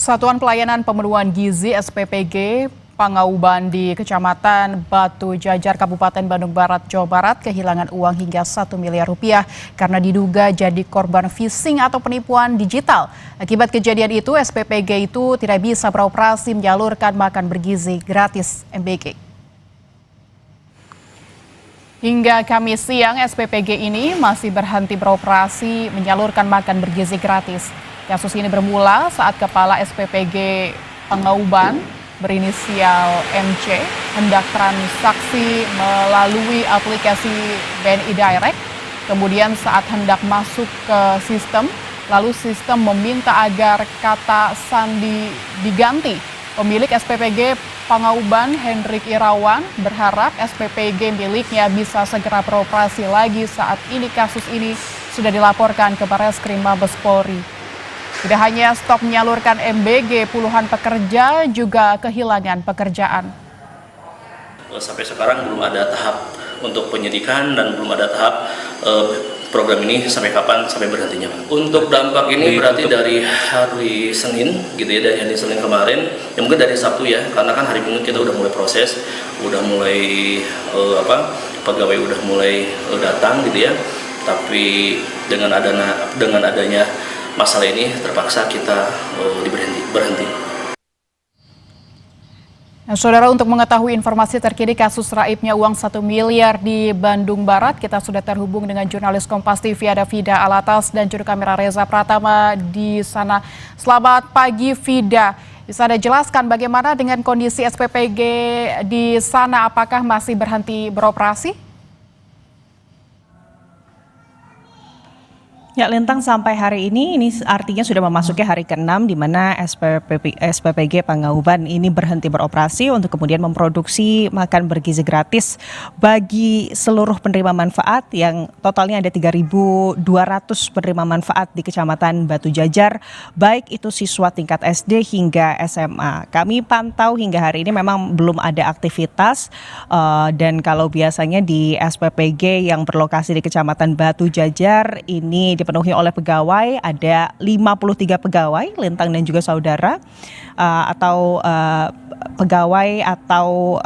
Satuan Pelayanan Pemenuhan Gizi (SPPG) Pangauban di Kecamatan Batu Jajar, Kabupaten Bandung Barat, Jawa Barat kehilangan uang hingga 1 miliar rupiah karena diduga jadi korban phishing atau penipuan digital. Akibat kejadian itu, SPPG itu tidak bisa beroperasi menyalurkan makan bergizi gratis MBG. Hingga Kamis siang, SPPG ini masih berhenti beroperasi menyalurkan makan bergizi gratis. Kasus ini bermula saat Kepala SPPG Pangauban berinisial MC hendak transaksi melalui aplikasi BNI Direct. Kemudian saat hendak masuk ke sistem, lalu sistem meminta agar kata sandi diganti. Pemilik SPPG Pangauban, Hendrik Irawan, berharap SPPG miliknya bisa segera beroperasi lagi saat ini kasus ini sudah dilaporkan ke Barreskrim Mabes Polri. Tidak hanya stop menyalurkan MBG, puluhan pekerja juga kehilangan pekerjaan. Sampai sekarang belum ada tahap untuk penyidikan dan belum ada tahap program ini sampai kapan, sampai berhentinya. Untuk dampak ini berarti dari hari Senin, gitu ya, dari hari Senin kemarin, ya mungkin dari Sabtu ya, karena kan hari Minggu kita udah mulai proses, udah mulai pegawai udah mulai datang gitu ya. Tapi dengan adanya masalah ini terpaksa kita berhenti. Nah, Saudara, untuk mengetahui informasi terkini kasus raibnya uang 1 miliar di Bandung Barat, kita sudah terhubung dengan jurnalis Kompas TV ada Vida Alatas dan juru kamera Reza Pratama di sana. Selamat pagi Vida, bisa Anda jelaskan bagaimana dengan kondisi SPPG di sana, apakah masih berhenti beroperasi? Ya, Lintang, sampai hari ini artinya sudah memasuki hari ke-6 di mana SPPG Pangauban ini berhenti beroperasi untuk kemudian memproduksi makan bergizi gratis bagi seluruh penerima manfaat yang totalnya ada 3.200 penerima manfaat di Kecamatan Batu Jajar, baik itu siswa tingkat SD hingga SMA. Kami pantau hingga hari ini memang belum ada aktivitas dan kalau biasanya di SPPG yang berlokasi di Kecamatan Batu Jajar ini dipenuhi oleh pegawai, ada 53 pegawai, Lintang dan juga saudara, atau pegawai atau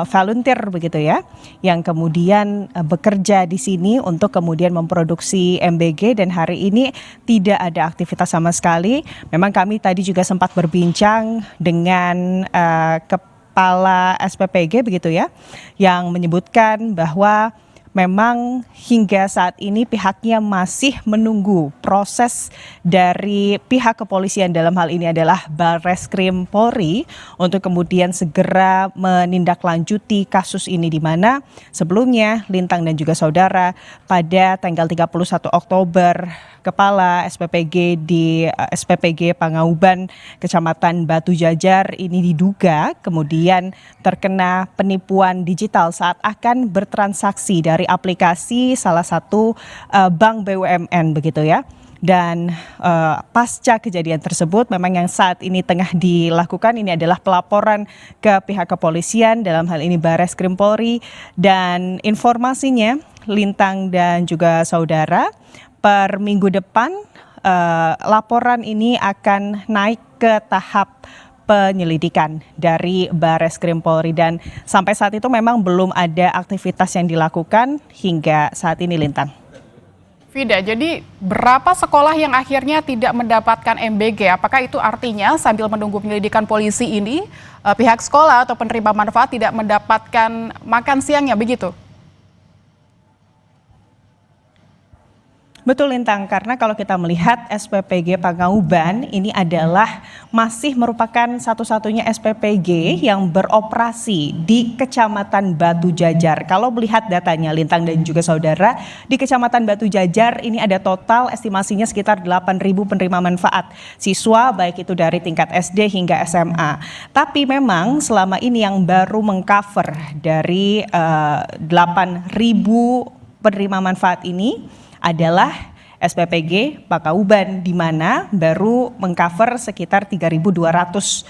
volunteer begitu ya, yang kemudian bekerja di sini untuk kemudian memproduksi MBG, dan hari ini tidak ada aktivitas sama sekali. Memang kami tadi juga sempat berbincang dengan Kepala SPPG begitu ya, yang menyebutkan bahwa memang hingga saat ini pihaknya masih menunggu proses dari pihak kepolisian, dalam hal ini adalah Barreskrim Polri, untuk kemudian segera menindaklanjuti kasus ini, di mana sebelumnya Lintang dan juga saudara pada tanggal 31 Oktober Kepala SPPG di SPPG Pangauban Kecamatan Batu Jajar ini diduga kemudian terkena penipuan digital saat akan bertransaksi dari aplikasi salah satu bank BUMN begitu ya. Dan pasca kejadian tersebut memang yang saat ini tengah dilakukan ini adalah pelaporan ke pihak kepolisian, dalam hal ini Barreskrim Polri, dan informasinya Lintang dan juga saudara, per minggu depan laporan ini akan naik ke tahap penyelidikan dari Barreskrim Polri, dan sampai saat itu memang belum ada aktivitas yang dilakukan hingga saat ini, Lintang. Vida, jadi berapa sekolah yang akhirnya tidak mendapatkan MBG? Apakah itu artinya sambil menunggu penyelidikan polisi ini, pihak sekolah atau penerima manfaat tidak mendapatkan makan siangnya begitu? Betul, Lintang, karena kalau kita melihat SPPG Pangauban ini adalah masih merupakan satu-satunya SPPG yang beroperasi di Kecamatan Batu Jajar. Kalau melihat datanya, Lintang dan juga saudara, di Kecamatan Batu Jajar ini ada total estimasinya sekitar 8.000 penerima manfaat siswa, baik itu dari tingkat SD hingga SMA. Tapi memang selama ini yang baru mengcover dari 8.000 penerima manfaat ini adalah SPPG Pakauban, di mana baru mengcover sekitar 3.200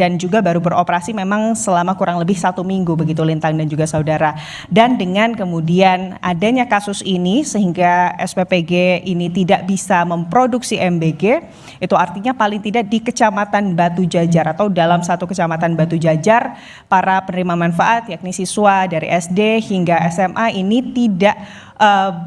dan juga baru beroperasi memang selama kurang lebih 1 minggu begitu Lintang dan juga saudara. Dan dengan kemudian adanya kasus ini sehingga SPPG ini tidak bisa memproduksi MBG, itu artinya paling tidak di Kecamatan Batu Jajar atau dalam satu Kecamatan Batu Jajar, para penerima manfaat yakni siswa dari SD hingga SMA ini tidak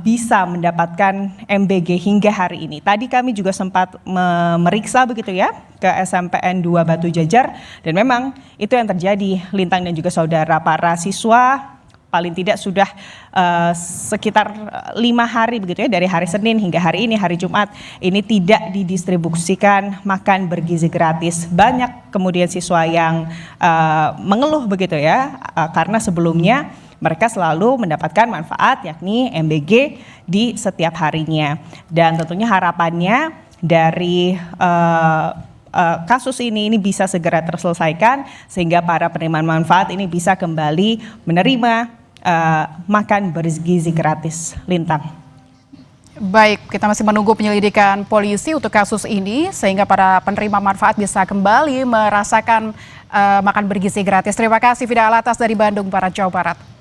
bisa mendapatkan MBG hingga hari ini. Tadi kami juga sempat memeriksa begitu ya ke SMPN 2 Batu Jajar, dan memang itu yang terjadi Lintang dan juga saudara. Para siswa paling tidak sudah sekitar 5 hari begitu ya, dari hari Senin hingga hari ini hari Jumat ini tidak didistribusikan makan bergizi gratis. Banyak kemudian siswa yang mengeluh begitu ya, karena sebelumnya mereka selalu mendapatkan manfaat yakni MBG di setiap harinya. Dan tentunya harapannya dari kasus ini bisa segera terselesaikan sehingga para penerima manfaat ini bisa kembali menerima makan bergizi gratis. Lintang. Baik, kita masih menunggu penyelidikan polisi untuk kasus ini sehingga para penerima manfaat bisa kembali merasakan makan bergizi gratis. Terima kasih Fida Alatas dari Bandung Barat, Jawa Barat.